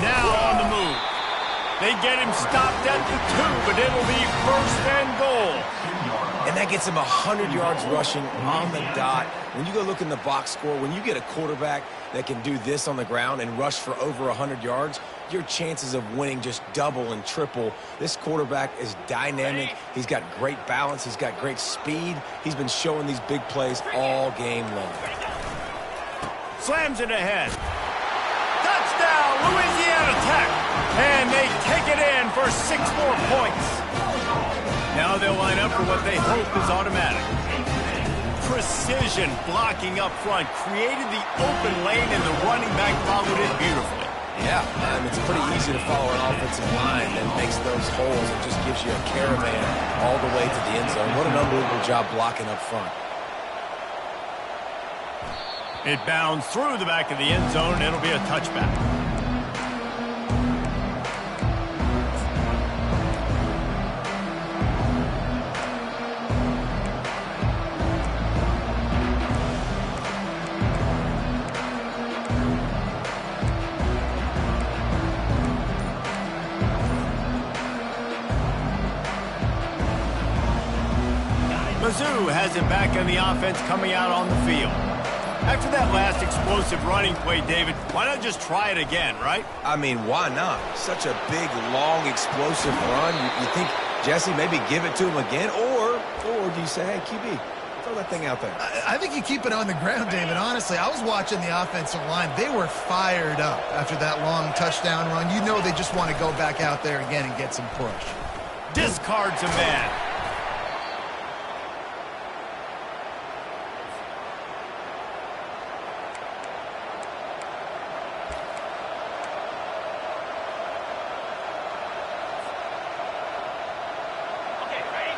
[SPEAKER 1] Now on the move. They get him stopped at the 2, but it'll be 1st and goal.
[SPEAKER 3] And that gets him 100 yards rushing on the dot. When you go look in the box score, when you get a quarterback that can do this on the ground and rush for over 100 yards, your chances of winning just double and triple. This quarterback is dynamic. He's got great balance. He's got great speed. He's been showing these big plays all game long.
[SPEAKER 1] Slams it ahead. Touchdown, Louisiana Tech. And they take it in for 6 more points. Now they'll line up for what they hope is automatic. Precision blocking up front created the open lane, and the running back followed it beautifully.
[SPEAKER 3] Yeah, and it's pretty easy to follow an offensive line that makes those holes and just gives you a caravan all the way to the end zone. What an unbelievable job blocking up front.
[SPEAKER 1] It bounds through the back of the end zone, and it'll be a touchback. Mizzou has it back on the offense coming out on the field. After that last explosive running play, David, why not just try it again, right?
[SPEAKER 3] I mean, why not? Such a big, long, explosive run. You think, Jesse, maybe give it to him again? Or do you say, hey, QB, throw that thing out there?
[SPEAKER 4] I think you keep it on the ground, David. Honestly, I was watching the offensive line. They were fired up after that long touchdown run. You know they just want to go back out there again and get some push.
[SPEAKER 1] Discards a man.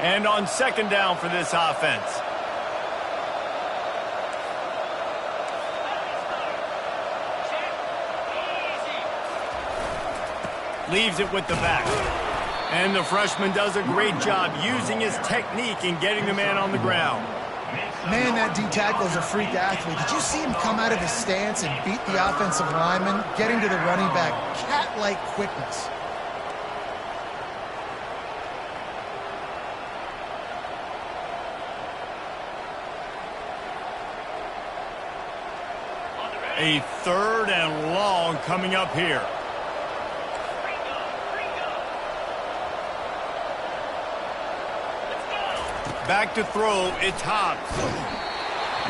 [SPEAKER 1] And on second down for this offense. Leaves it with the back. And the freshman does a great job using his technique in getting the man on the ground.
[SPEAKER 4] Man, that D-tackle is a freak athlete. Did you see him come out of his stance and beat the offensive lineman, getting to the running back? Cat-like quickness.
[SPEAKER 1] A third and long coming up here. Back to throw, it's Hobbs.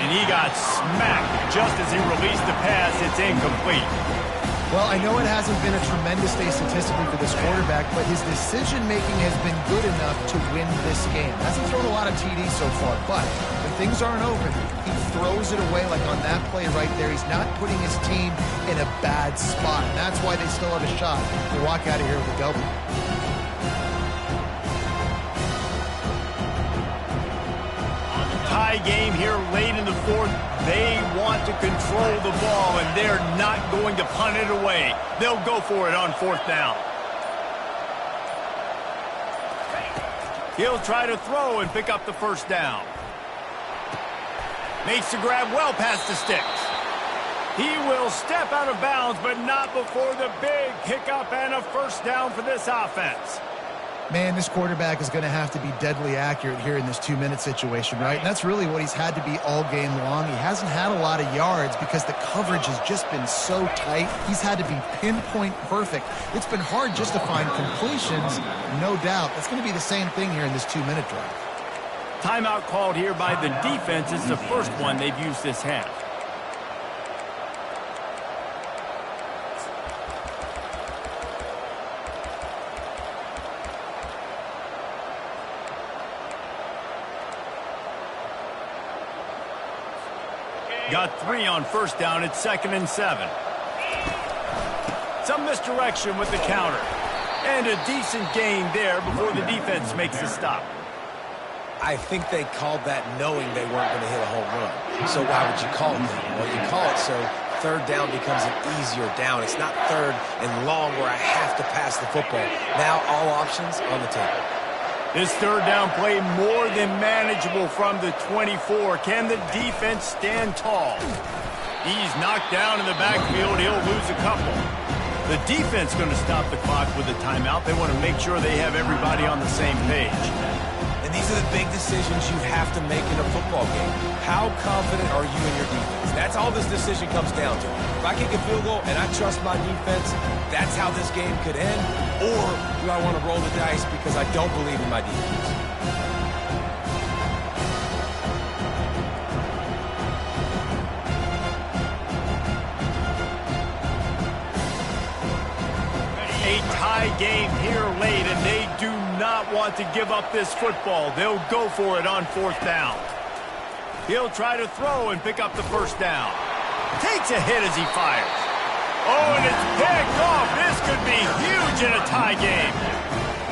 [SPEAKER 1] And he got smacked just as he released the pass. It's incomplete.
[SPEAKER 4] Well, I know it hasn't been a tremendous day statistically for this quarterback, but his decision-making has been good enough to win this game. Hasn't thrown a lot of TDs so far, but when things aren't open, he throws it away like on that play right there. He's not putting his team in a bad spot, and that's why they still have a shot to walk out of here with a W.
[SPEAKER 1] Tie game here late in the fourth. They want to control the ball, and they're not going to punt it away. They'll go for it on fourth down. He'll try to throw and pick up the first down. Makes the grab well past the sticks. He will step out of bounds, but not before the big pickup and a first down for this offense.
[SPEAKER 4] Man, this quarterback is going to have to be deadly accurate here in this 2-minute situation, right? And that's really what he's had to be all game long. He hasn't had a lot of yards because the coverage has just been so tight. He's had to be pinpoint perfect. It's been hard just to find completions, no doubt. That's going to be the same thing here in this 2-minute drive.
[SPEAKER 1] Timeout called here by the defense. It's the first one they've used this half. Got 3 on first down. It's 2nd and 7. Some misdirection with the counter. And a decent gain there before the defense makes the stop.
[SPEAKER 3] I think they called that knowing they weren't going to hit a home run. So why would you call it that? Well, you call it so third down becomes an easier down. It's not third and long where I have to pass the football. Now all options on the table.
[SPEAKER 1] This third down play more than manageable from the 24. Can the defense stand tall? He's knocked down in the backfield. He'll lose a couple. The defense going to stop the clock with a timeout. They want to make sure they have everybody on the same page.
[SPEAKER 3] And these are the big decisions you have to make in a football game. How confident are you in your defense? That's all this decision comes down to. If I kick a field goal and I trust my defense, that's how this game could end. Or do I want to roll the dice because I don't believe in my defense?
[SPEAKER 1] A tie game here late, and they do not want to give up this football. They'll go for it on fourth down. He'll try to throw and pick up the first down. Takes a hit as he fires. Oh, and it's picked off. This could be huge in a tie game.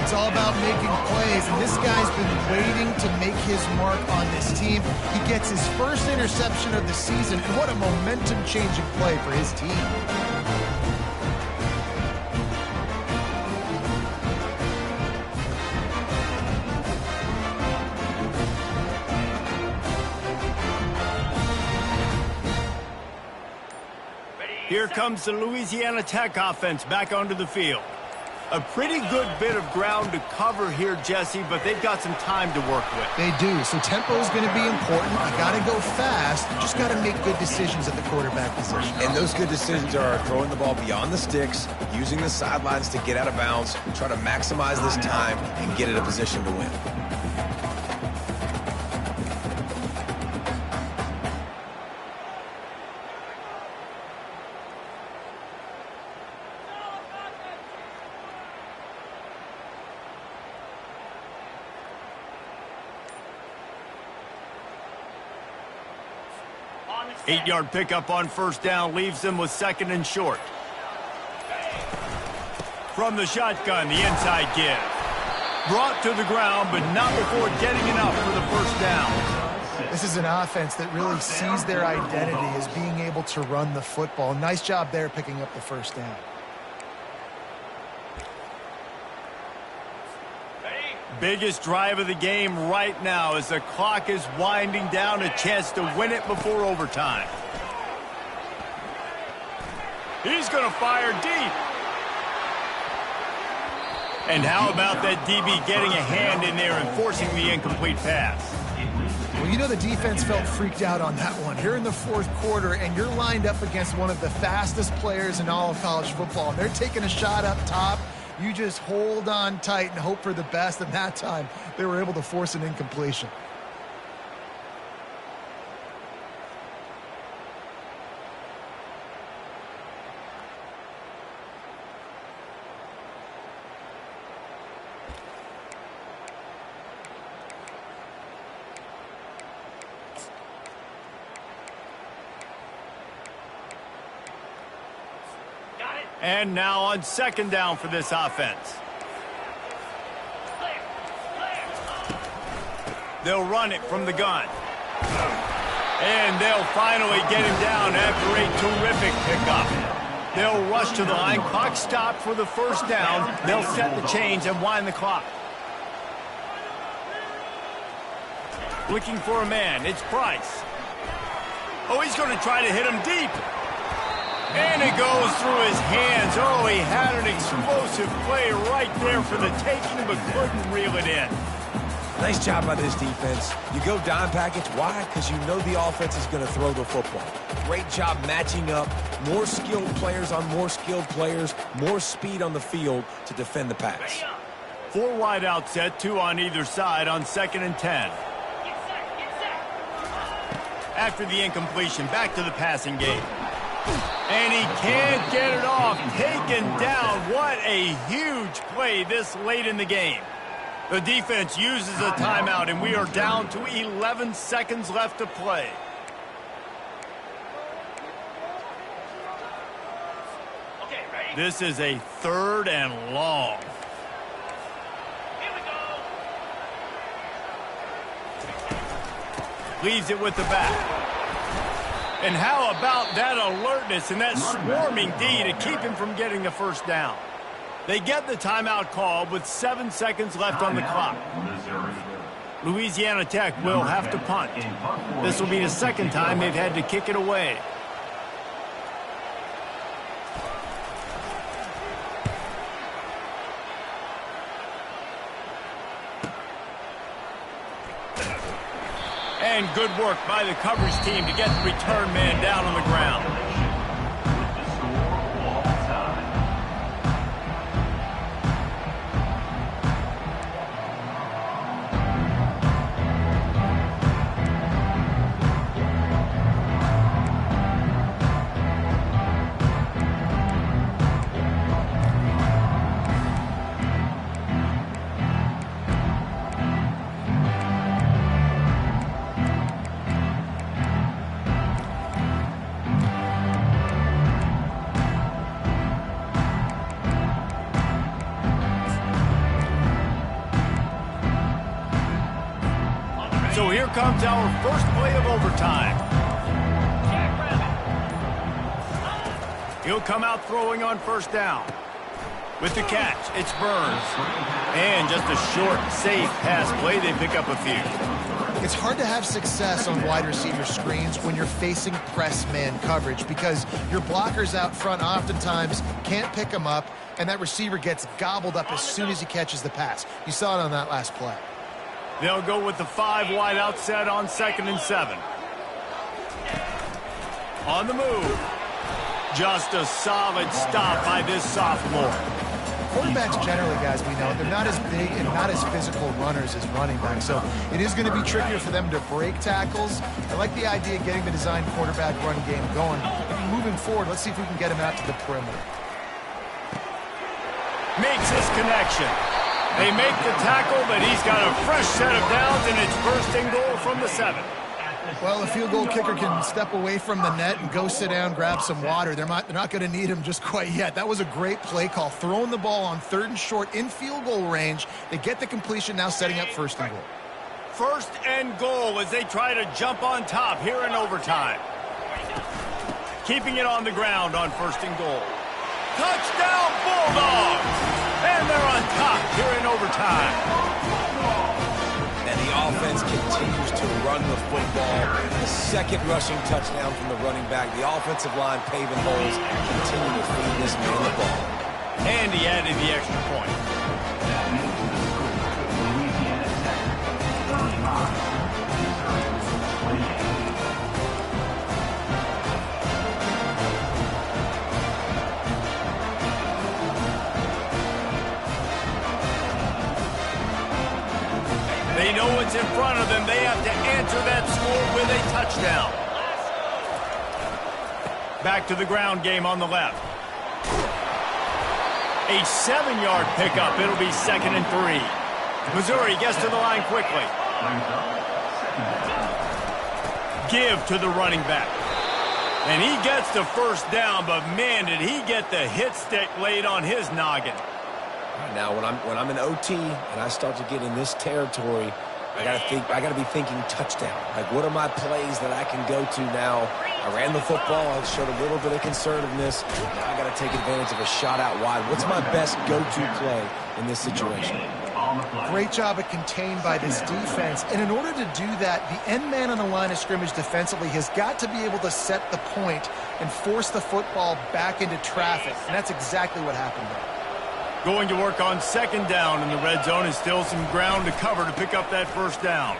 [SPEAKER 4] It's all about making plays, and this guy's been waiting to make his mark on this team. He gets his first interception of the season, and what a momentum-changing play for his team.
[SPEAKER 1] Here comes the Louisiana Tech offense back onto the field. A pretty good bit of ground to cover here, Jesse, but they've got some time to work with.
[SPEAKER 4] They do, so tempo is going to be important. You got to go fast. You just got to make good decisions at the quarterback position.
[SPEAKER 3] And those good decisions are throwing the ball beyond the sticks, using the sidelines to get out of bounds, try to maximize this time, and get in a position to win.
[SPEAKER 1] Eight-yard pickup on first down leaves them with 2nd and short. From the shotgun, the inside give. Brought to the ground, but not before getting enough for the first down.
[SPEAKER 4] This is an offense that really sees their identity as being able to run the football. Nice job there picking up the first down.
[SPEAKER 1] Biggest drive of the game right now as the clock is winding down, a chance to win it before overtime. He's going to fire deep. And how about that DB getting a hand in there and forcing the incomplete pass?
[SPEAKER 4] Well, you know the defense felt freaked out on that one. You're in the fourth quarter, and you're lined up against one of the fastest players in all of college football. They're taking a shot up top. You just hold on tight and hope for the best, and that time they were able to force an incompletion.
[SPEAKER 1] And now on second down for this offense. They'll run it from the gun. And they'll finally get him down after a terrific pickup. They'll rush to the line. Clock stopped for the first down. They'll set the chains and wind the clock. Looking for a man. It's Price. Oh, he's going to try to hit him deep. And it goes through his hands. Oh, he had an explosive play right there for the taking, but couldn't reel it in.
[SPEAKER 3] Nice job by this defense. You go dime package. Why? Because you know the offense is going to throw the football. Great job matching up. More skilled players on more skilled players. More speed on the field to defend the pass.
[SPEAKER 1] 4 wide out set, 2 on either side on 2nd and 10. After the incompletion, back to the passing game. And he can't get it off. Taken down. What a huge play this late in the game. The defense uses a timeout, and we are down to 11 seconds left to play.
[SPEAKER 2] Okay, ready?
[SPEAKER 1] This is a 3rd and long.
[SPEAKER 2] Here we go.
[SPEAKER 1] Leaves it with the back. And how about that alertness and that swarming D to keep him from getting the first down? They get the timeout called with 7 seconds left on the clock. Louisiana Tech will have to punt. This will be the 2nd time they've had to kick it away. And good work by the coverage team to get the return man down on the ground. So here comes our first play of overtime. He'll come out throwing on first down. With the catch, it's Burns. And just a short, safe pass play. They pick up a few.
[SPEAKER 4] It's hard to have success on wide receiver screens when you're facing press man coverage because your blockers out front oftentimes can't pick them up, and that receiver gets gobbled up as soon as he catches the pass. You saw it on that last play.
[SPEAKER 1] They'll go with the 5 wide out set on 2nd and 7. On the move. Just a solid stop by this sophomore.
[SPEAKER 4] Quarterbacks generally, guys, we know, they're not as big and not as physical runners as running backs, so it is going to be trickier for them to break tackles. I like the idea of getting the design quarterback run game going. Moving forward, let's see if we can get him out to the perimeter.
[SPEAKER 1] Makes his connection. They make the tackle, but he's got a fresh set of downs, and it's 1st and goal from the 7.
[SPEAKER 4] Well, a field goal kicker can step away from the net and go sit down, grab some water. They're not going to need him just quite yet. That was a great play call. Throwing the ball on 3rd and short in field goal range. They get the completion, now setting up 1st and goal.
[SPEAKER 1] 1st and goal as they try to jump on top here in overtime. Keeping it on the ground on 1st and goal. Touchdown Bulldogs! And they're on top here in overtime.
[SPEAKER 3] And the offense continues to run the football. A 2nd rushing touchdown from the running back. The offensive line paving holes. Continue to feed this man the ball.
[SPEAKER 1] And he added the extra point. They know what's in front of them. They have to answer that score with a touchdown. Back to the ground game on the left. A 7-yard pickup. It'll be 2nd and 3. Missouri gets to the line quickly. Give to the running back. And he gets the first down, but man, did he get the hit stick laid on his noggin.
[SPEAKER 3] Now, when I'm in OT and I start to get in this territory, I gotta be thinking touchdown. Like, what are my plays that I can go to now? I ran the football. I showed a little bit of conservativeness. Now I got to take advantage of a shot out wide. What's my best go-to play in this situation?
[SPEAKER 4] Great job at contained by this defense. And in order to do that, the end man on the line of scrimmage defensively has got to be able to set the point and force the football back into traffic. And that's exactly what happened there.
[SPEAKER 1] Going to work on second down in the red zone, and still some ground to cover to pick up that first down.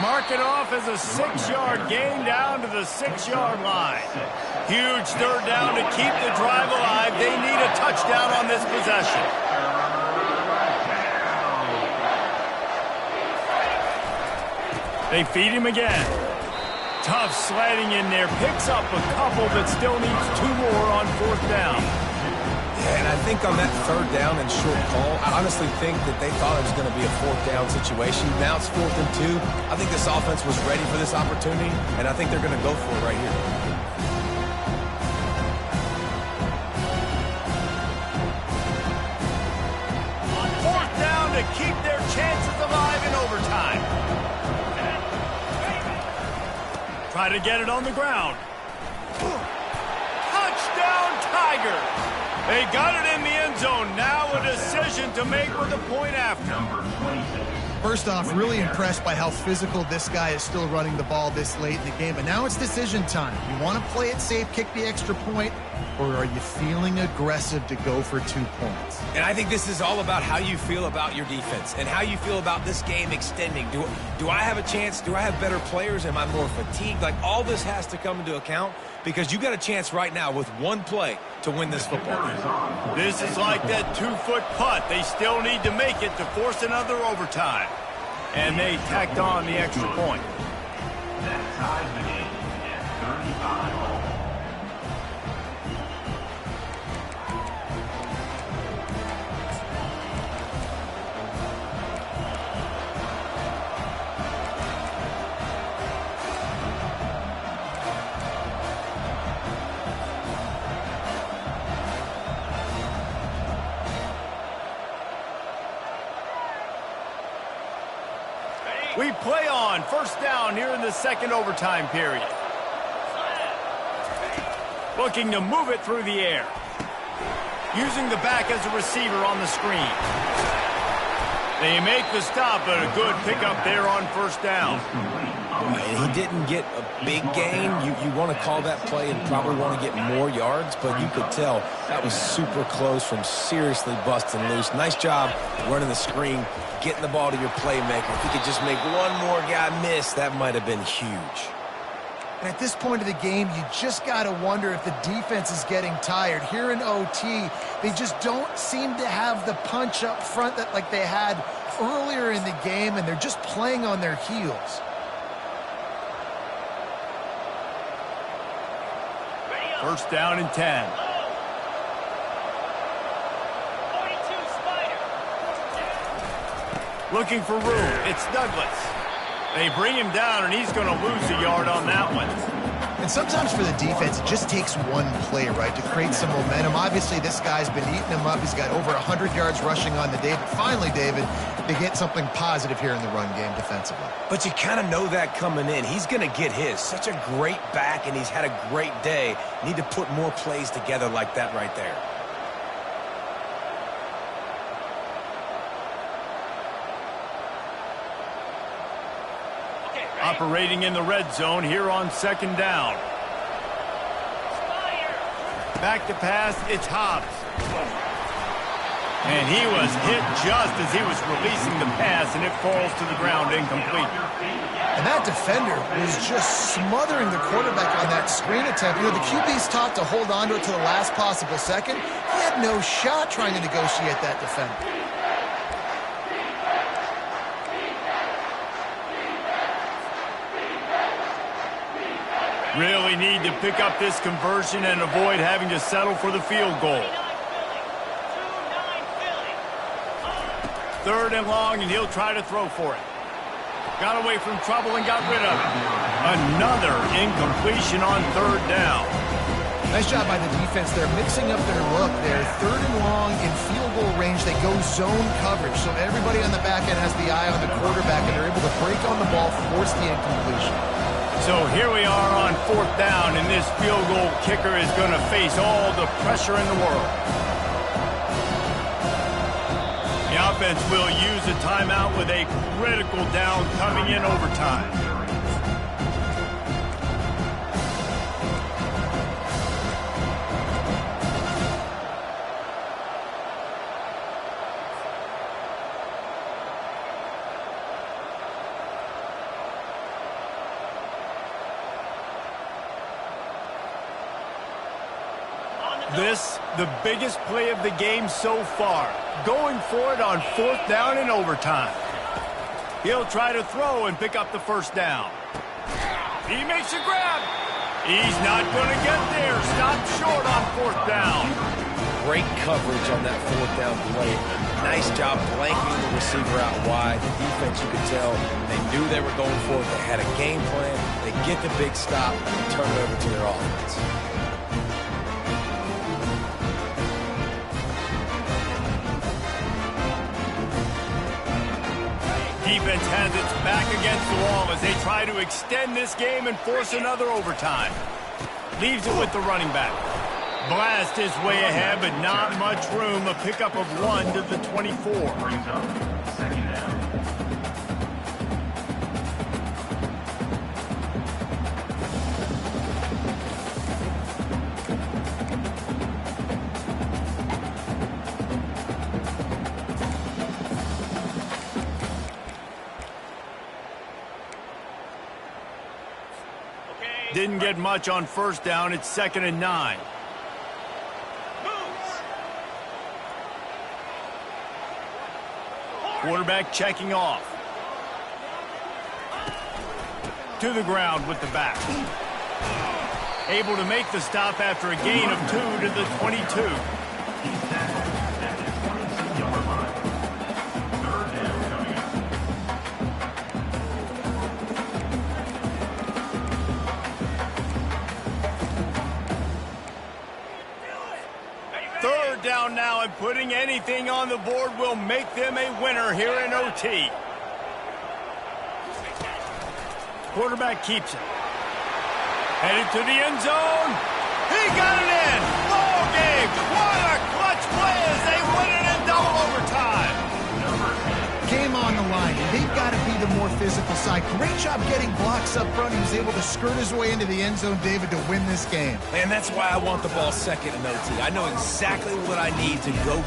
[SPEAKER 1] Mark it off as a 6-yard gain down to the 6-yard line. Huge third down to keep the drive alive. They need a touchdown on this possession. They feed him again. Tough sliding in there. Picks up a couple, but still needs 2 more on fourth down.
[SPEAKER 3] Yeah, and I think on that third down and short call, I honestly think that they thought it was going to be a fourth down situation. Now it's 4th and 2. I think this offense was ready for this opportunity, and I think they're going to go for it right here.
[SPEAKER 1] Fourth down to keep their chances alive in overtime. Try to get it on the ground. Touchdown, Tigers! They got it in the end zone. Now a decision to make with a point after.
[SPEAKER 4] First off, really impressed by how physical this guy is still running the ball this late in the game. But now it's decision time. You want to play it safe, kick the extra point, or are you feeling aggressive to go for 2 points?
[SPEAKER 3] And I think this is all about how you feel about your defense and how you feel about this game extending. Do I have a chance? Do I have better players? Am I more fatigued? Like, all this has to come into account because you got a chance right now with 1 play to win this football game.
[SPEAKER 1] This is like that 2-foot putt. They still need to make it to force another overtime. And they tacked on the extra point.
[SPEAKER 2] That ties the game at 35 all.
[SPEAKER 1] We play on first down here in the second overtime period. Looking to move it through the air. Using the back as a receiver on the screen. They make the stop, but a good pickup there on first down.
[SPEAKER 3] He didn't get a big gain. You want to call that play and probably want to get more yards, but you could tell that was super close from seriously busting loose. Nice job running the screen, getting the ball to your playmaker. If he could just make one more guy miss, that might have been huge.
[SPEAKER 4] And at this point of the game, you just got to wonder if the defense is getting tired. Here in OT, they just don't seem to have the punch up front that like they had earlier in the game, and they're just playing on their heels.
[SPEAKER 1] First down and 10. Looking for room. It's Douglas. They bring him down, and he's going to lose a yard on that one.
[SPEAKER 4] And sometimes for the defense, it just takes one play, right, to create some momentum. Obviously, this guy's been eating him up. He's got over 100 yards rushing on the day. But finally, David, they get something positive here in the run game defensively.
[SPEAKER 3] But you kind of know that coming in. He's going to get his. Such a great back, and he's had a great day. Need to put more plays together like that right there.
[SPEAKER 1] Operating in the red zone here on second down. Back to pass, it's Hobbs. And he was hit just as he was releasing the pass, and it falls to the ground incomplete.
[SPEAKER 4] And that defender was just smothering the quarterback on that screen attempt. You know, the QB's taught to hold on to it to the last possible second. He had no shot trying to negotiate that defender.
[SPEAKER 1] Really need to pick up this conversion and avoid having to settle for the field goal. Third and long, and he'll try to throw for it. Got away from trouble and got rid of it. Another incompletion on third down.
[SPEAKER 4] Nice job by the defense. They're mixing up their look. They're third and long in field goal range. They go zone coverage. So everybody on the back end has the eye on the quarterback, and they're able to break on the ball, force the incompletion.
[SPEAKER 1] So here we are on fourth down, and this field goal kicker is going to face all the pressure in the world. The offense will use a timeout with a critical down coming in overtime. This, the biggest play of the game so far. Going for it on fourth down in overtime. He'll try to throw and pick up the first down. He makes a grab. He's not going to get there. Stopped short on fourth down.
[SPEAKER 3] Great coverage on that fourth down play. Nice job blanking the receiver out wide. The defense, you could tell, they knew they were going for it. They had a game plan. They get the big stop and turn it over to their offense.
[SPEAKER 1] Defense has its back against the wall as they try to extend this game and force another overtime. Leaves it with the running back. Blast his way ahead, but not much room. A pickup of 1 to the 24. Second down. Didn't get much on first down. It's 2nd and 9. Quarterback checking off. To the ground with the back. Able to make the stop after a gain of 2 to the 22. Down now, and putting anything on the board will make them a winner here in OT. Quarterback keeps it. Headed to the end zone. He got it in. Ball game. What a clutch play as they win it in double overtime.
[SPEAKER 4] Game on the line, and they've got to be the more physical side. Great job getting blocks up front. He was able to skirt his way into the end zone, David, to win this game.
[SPEAKER 3] And that's why I want the ball second in OT. I know exactly what I need to go get.